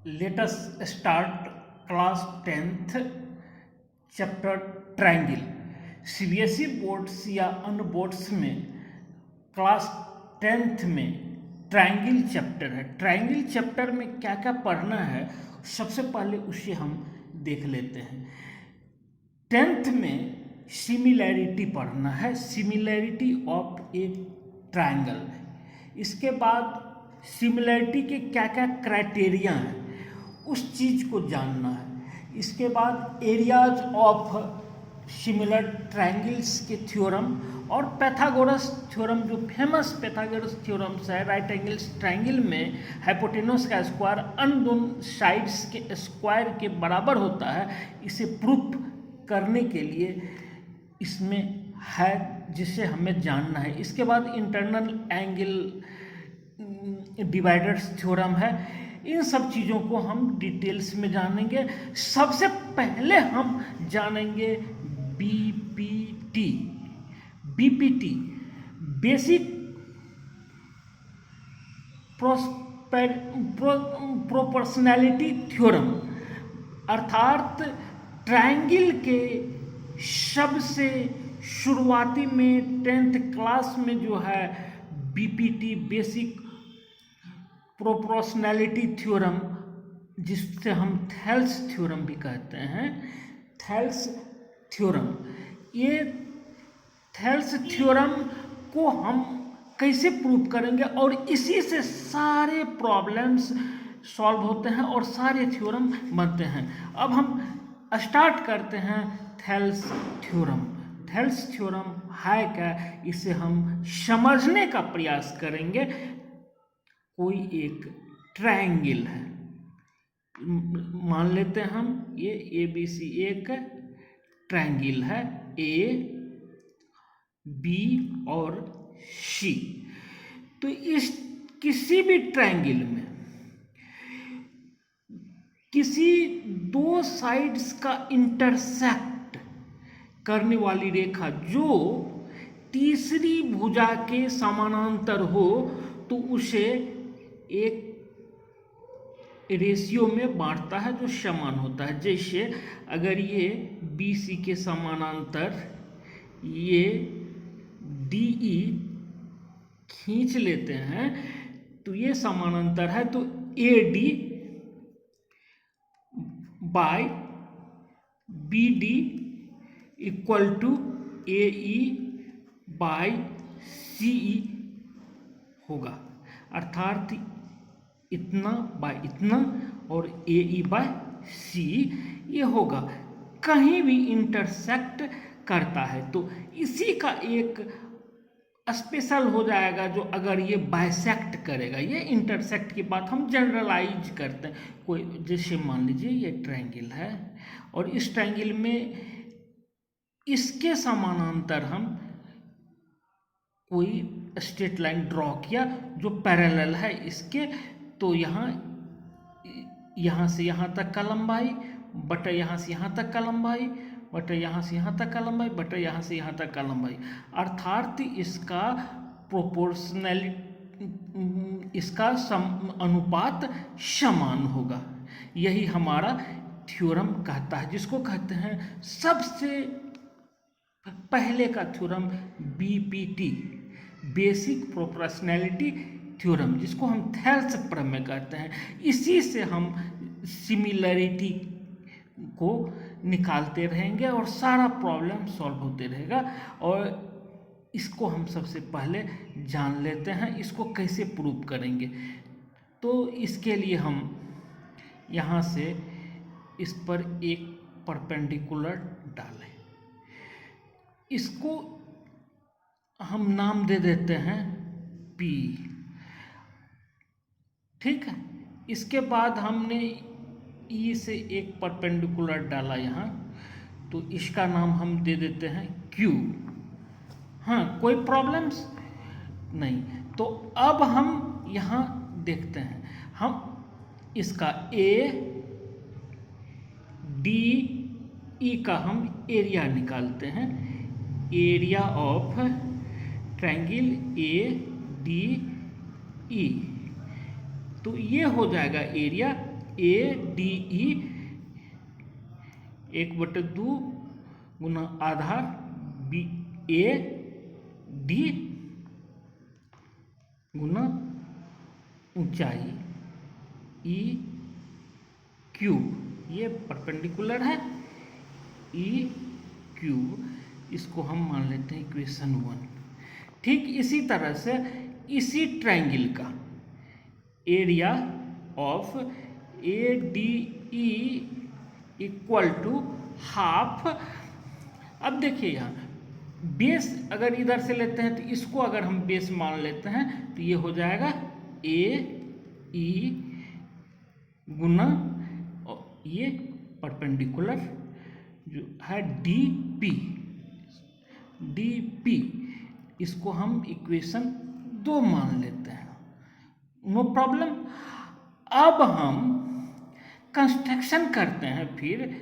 Let us start class 10th chapter triangle. CBSE boards या अन्य boards में class 10th में ट्रायंगल चैप्टर है। ट्रायंगल चैप्टर में क्या क्या पढ़ना है सबसे पहले उसे हम देख लेते हैं। 10th में सिमिलैरिटी पढ़ना है, सिमिलैरिटी ऑफ ए ट्रायंगल। इसके बाद सिमिलैरिटी के क्या क्या क्राइटेरिया हैं उस चीज़ को जानना है। इसके बाद एरियाज ऑफ सिमिलर ट्रायंगल्स के थ्योरम और पैथागोरस थ्योरम, जो फेमस पैथागोरस थ्योरम्स है। राइट एंगल्स ट्रायंगल में हाइपोटेनस का स्क्वायर अन्य दोनों साइड्स के स्क्वायर के बराबर होता है, इसे प्रूफ करने के लिए इसमें है, जिसे हमें जानना है। इसके बाद इंटरनल एंगल डिवाइडर्स थ्योरम है। इन सब चीज़ों को हम डिटेल्स में जानेंगे। सबसे पहले हम जानेंगे BPT. BPT basic proportionality theorem, अर्थात ट्रायंगल के सबसे शुरुआती में 10th क्लास में जो है बीपीटी बेसिक प्रोपोर्शनैलिटी थ्योरम, जिससे हम थेल्स थ्योरम भी कहते हैं, थेल्स थ्योरम। ये थेल्स थ्योरम को हम कैसे प्रूव करेंगे और इसी से सारे प्रॉब्लम्स सॉल्व होते हैं और सारे थ्योरम बनते हैं। अब हम स्टार्ट करते हैं थेल्स थ्योरम। थेल्स थ्योरम है क्या, इसे हम समझने का प्रयास करेंगे। कोई एक ट्रायंगल है, मान लेते हैं हम ये ABC एक ट्रायंगल है, A, B और C। तो इस किसी भी ट्रायंगल में किसी दो साइड्स का इंटरसेक्ट करने वाली रेखा जो तीसरी भुजा के समानांतर हो तो उसे एक रेशियो में बांटता है जो समान होता है। जैसे अगर ये BC के समानांतर ये DE खींच लेते हैं तो ये समानांतर है, तो AD by BD equal to AE by CE होगा। अर्थात इतना बाय इतना और AE बाय CE ये होगा। कहीं भी इंटरसेक्ट करता है तो इसी का एक स्पेशल हो जाएगा, जो अगर ये बाइसेक्ट करेगा। ये इंटरसेक्ट की बात हम जनरलाइज करते हैं। कोई जैसे मान लीजिए ये ट्रायंगल है और इस ट्रायंगल में इसके समानांतर हम कोई स्ट्रेट लाइन ड्रॉ किया जो पैरेलल है इसके, तो यहाँ से यहाँ तक का लंबाई बटा यहाँ से यहाँ तक का लंबाई बटा यहाँ से यहाँ तक का लंबाई बटा यहाँ से यहाँ तक का लंबाई, अर्थात इसका प्रोपोर्शनैलिटी, इसका अनुपात समान होगा। यही हमारा थ्योरम कहता है, जिसको कहते हैं सबसे पहले का theorem BPT basic proportionality theorem, जिसको हम थेल्स प्रमेय कहते हैं। इसी से हम सिमिलैरिटी को निकालते रहेंगे और सारा प्रॉब्लम सॉल्व होते रहेगा। और इसको हम सबसे पहले जान लेते हैं, इसको कैसे प्रूव करेंगे। तो इसके लिए हम यहाँ से इस पर एक परपेंडिकुलर डालें, इसको हम नाम दे देते हैं P, ठीक है। इसके बाद हमने E से एक परपेंडिकुलर डाला यहाँ, तो इसका नाम हम दे देते हैं Q। हाँ, कोई प्रॉब्लम्स नहीं। तो अब हम यहाँ देखते हैं, हम इसका ADE का हम एरिया निकालते हैं। एरिया ऑफ ट्रायंगल ADE, तो ये हो जाएगा एरिया ADE 1/2 गुना आधार BAD गुना ऊंचाई EQ, ये परपेंडिकुलर है EQ, इसको हम मान लेते हैं इक्वेशन 1। ठीक इसी तरह से इसी ट्रायंगल का area of ADE equal to half. अब देखिए यहाँ बेस अगर इधर से लेते हैं तो इसको अगर हम बेस मान लेते हैं तो ये हो जाएगा AE गुना ये परपेंडिकुलर जो है DP, इसको हम इक्वेशन 2 मान लेते हैं, नो प्रॉब्लम। अब हम कंस्ट्रक्शन करते हैं, फिर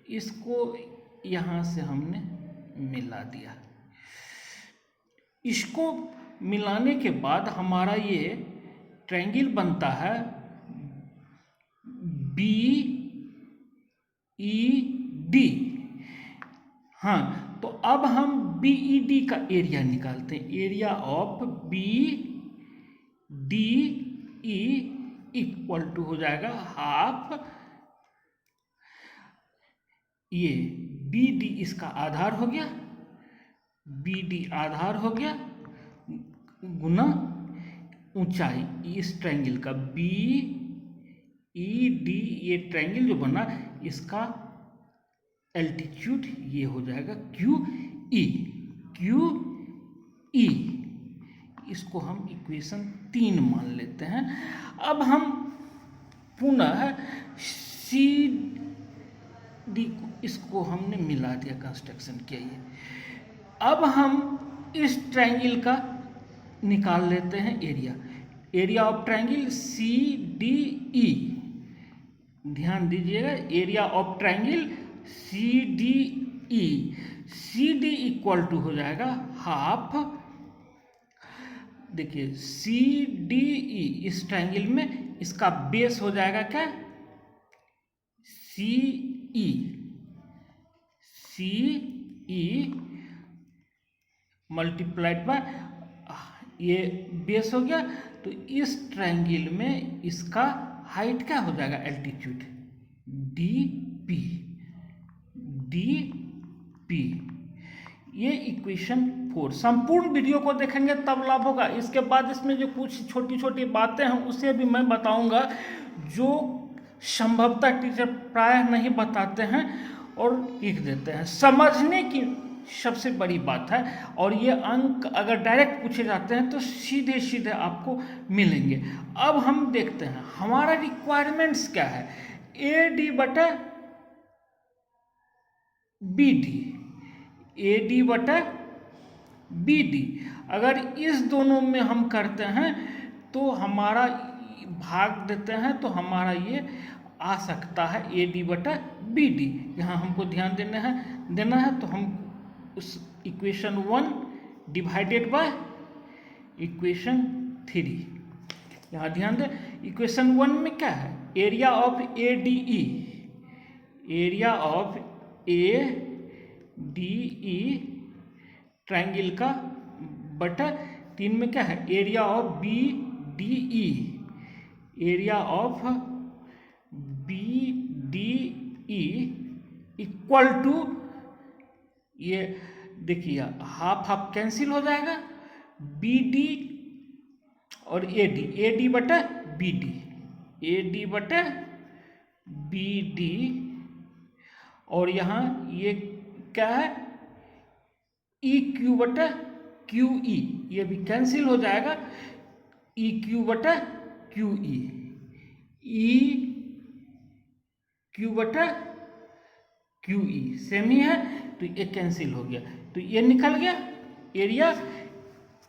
इसको यहाँ से हमने मिला दिया। इसको मिलाने के बाद हमारा ये ट्रायंगल बनता है BED। हाँ, तो अब हम BED का एरिया निकालते हैं। Area of BDE equal to हो जाएगा हाफ, ये BD इसका आधार हो गया, BD आधार हो गया गुना ऊंचाई इस ट्रायंगल का BED, ये ट्रायंगल जो बना इसका एल्टीट्यूड ये हो जाएगा QE। इसको हम इक्वेशन 3 मान लेते हैं। अब हम पुनः CD को इसको हमने मिला दिया, कंस्ट्रक्शन किया ये। अब हम इस ट्रायंगल का निकाल लेते हैं एरिया ऑफ ट्रायंगल CDE। ध्यान दीजिएगा, area of triangle CDE, CD equal to हो जाएगा हाफ। देखिए CDE इस ट्रायंगल में इसका बेस हो जाएगा क्या, CE मल्टीप्लाइड बाय ये बेस हो गया। तो इस ट्रायंगल में इसका हाइट क्या हो जाएगा, एल्टीट्यूड DP। ये इक्वेशन 4। संपूर्ण वीडियो को देखेंगे तब लाभ होगा। इसके बाद इसमें जो कुछ छोटी छोटी बातें हैं उसे भी मैं बताऊंगा, जो संभवतः टीचर प्रायः नहीं बताते हैं और लिख देते हैं। समझने की सबसे बड़ी बात है, और ये अंक अगर डायरेक्ट पूछे जाते हैं तो सीधे सीधे आपको मिलेंगे। अब हम देखते हैं हमारा रिक्वायरमेंट्स क्या है। AD/BD, अगर इस दोनों में हम करते हैं तो हमारा भाग देते हैं तो हमारा ये आ सकता है AD/BD। यहाँ हमको ध्यान देना है तो हम उस इक्वेशन 1 डिवाइडेड बाय इक्वेशन 3, यहाँ ध्यान दें। इक्वेशन 1 में क्या है, area of ADE, area of ADE triangle का बटा 3 में क्या है, area of BDE, area of BDE equal to, ये देखिए हाफ हाफ कैंसिल हो जाएगा, BD और AD/BD, और यहाँ ये क्या है EQ/QE, ये भी कैंसिल हो जाएगा, EQ/QE, EQ/QE सेम ही है तो ये कैंसिल हो गया, तो ये निकल गया एरिया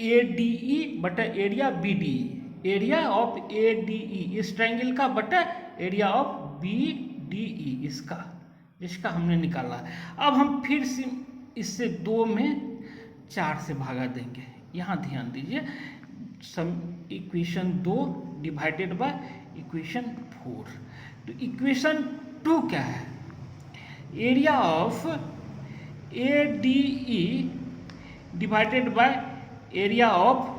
ADE/एरिया BDE, एरिया ऑफ ADE इस ट्रायंगल का बटा एरिया ऑफ BDE इसका हमने निकाला। अब हम फिर से इससे 2 में 4 से भागा देंगे। यहाँ ध्यान दीजिए, इक्वेशन 2 डिवाइडेड बाय इक्वेशन 4। तो इक्वेशन 2 क्या है? Area of ADE divided by area of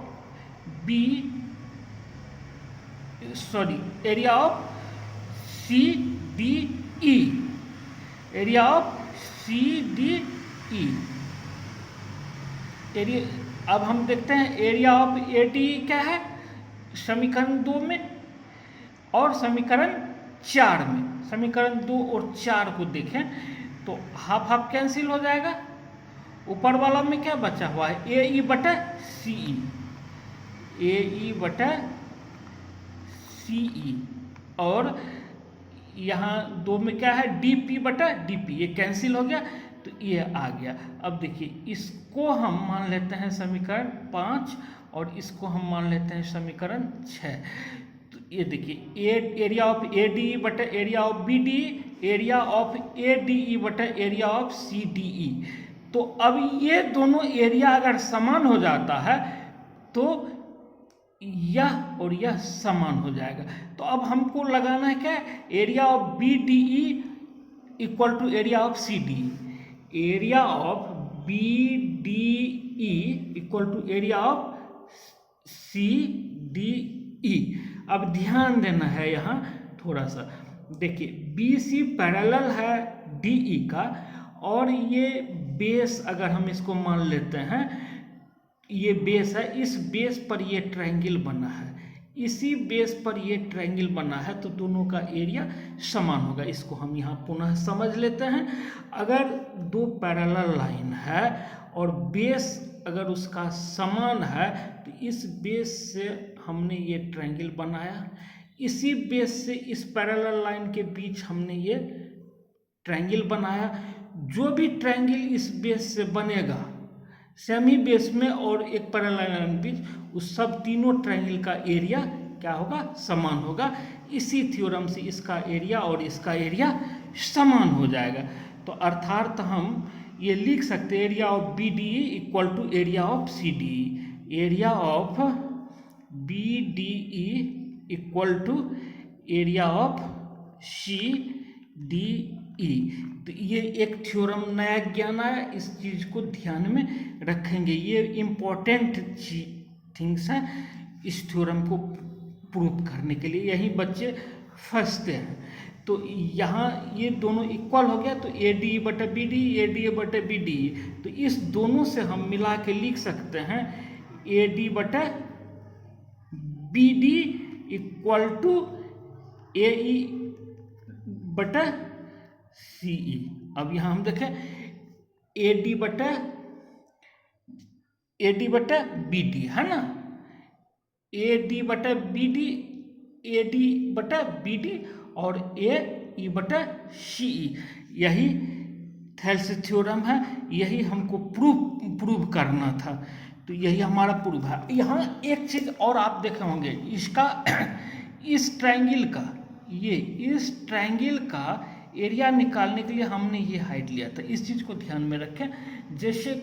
area of CDE, area of CDE। Area, अब हम देखते हैं एरिया ऑफ ADE क्या है समीकरण 2 में और समीकरण 4 में। समीकरण 2 और 4 को देखें तो हाफ हाफ कैंसिल हो जाएगा। ऊपर वाला में क्या बचा हुआ है? AE बटा CE, AE बटा CE, और यहाँ 2 में क्या है? DP बटा DP, ये कैंसिल हो गया तो ये आ गया। अब देखिए इसको हम मान लेते हैं समीकरण 5 और इसको हम मान लेते हैं समीकरण 6। तो ये देखिए एरिया ऑफ ADE बटा area of BDE, area of ADE बटा एरिया ऑफ CDE। तो अब ये दोनों एरिया अगर समान हो जाता है तो यह और यह समान हो जाएगा। तो अब हमको लगाना है क्या? Area of BDE equal to area of CDE, area of BDE equal to area of CDE। अब ध्यान देना है यहाँ थोड़ा सा, देखिए BC पैरेलल है DE का, और ये बेस अगर हम इसको मान लेते हैं, ये बेस है, इस बेस पर ये ट्रायंगल बना है, इसी बेस पर ये ट्रायंगल बना है, तो दोनों का एरिया समान होगा। इसको हम यहाँ पुनः समझ लेते हैं। अगर दो पैरेलल लाइन है और बेस अगर उसका समान है तो इस बेस से हमने ये ट्रायंगल बनाया, इसी बेस से इस पैरेलल लाइन के बीच हमने ये ट्रायंगल बनाया। जो भी ट्रायंगल इस बेस से बनेगा सेमी बेस में और एक पैरेलल लाइन के बीच, उस सब तीनों ट्रायंगल का एरिया क्या होगा? समान होगा। इसी थ्योरम से इसका एरिया और इसका एरिया समान हो जाएगा। तो अर्थात हम ये लिख सकते हैं area of BDE equal to area of CDE, area of BDE equal to area of CDE। तो ये एक थ्योरम नया ज्ञान आया, इस चीज़ को ध्यान में रखेंगे। ये इम्पोर्टेंट थिंग्स हैं इस थ्योरम को प्रूव करने के लिए, यही बच्चे फंसते हैं। तो यहाँ ये दोनों इक्वल हो गया, तो ADE बटा BDE, ADE बटा BDE, तो इस दोनों से हम मिला के लिख सकते हैं AD बटा BD इक्वल टू AE बटा CE। अब यहाँ हम देखें AD बटा BD है ना, AD बटा BD और AE बटा CE, यही थेल्स थ्योरम है, यही हमको प्रूव करना था। तो यही हमारा प्रूफ है। यहाँ एक चीज़ और आप देखे होंगे, इसका इस ट्रायंगल का एरिया निकालने के लिए हमने ये हाइट लिया था। इस चीज़ को ध्यान में रखें। जैसे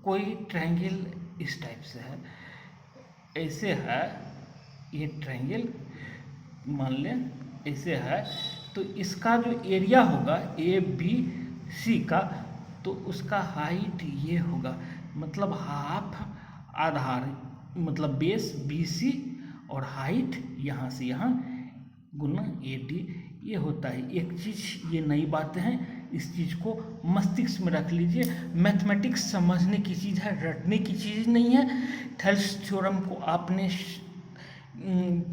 कोई ट्रायंगल इस टाइप से है, ऐसे है, ये ट्रायंगल मान लें ऐसे है, तो इसका जो एरिया होगा ABC का, तो उसका हाइट ये होगा, मतलब हाफ आधार, मतलब बेस BC और हाइट यहाँ से यहाँ गुना AD, ये होता है। एक चीज़, ये नई बातें हैं, इस चीज़ को मस्तिष्क में रख लीजिए। मैथमेटिक्स समझने की चीज़ है, रटने की चीज़ नहीं है। थेल्स थ्योरम को आपने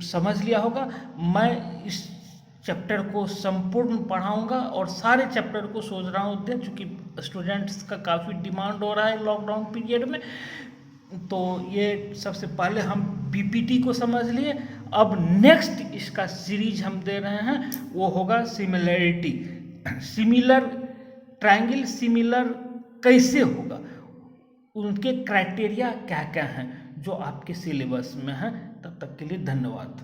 समझ लिया होगा। मैं इस चैप्टर को संपूर्ण पढ़ाऊंगा और सारे चैप्टर को सोच रहा हूँ दें, चूँकि स्टूडेंट्स का काफ़ी डिमांड हो रहा है लॉकडाउन पीरियड में। तो ये सबसे पहले हम PPT को समझ लिए। अब नेक्स्ट इसका सीरीज हम दे रहे हैं, वो होगा सिमिलरिटी, सिमिलर ट्रायंगल सिमिलर कैसे होगा, उनके क्राइटेरिया क्या क्या हैं, जो आपके सिलेबस में हैं। तब तक के लिए धन्यवाद।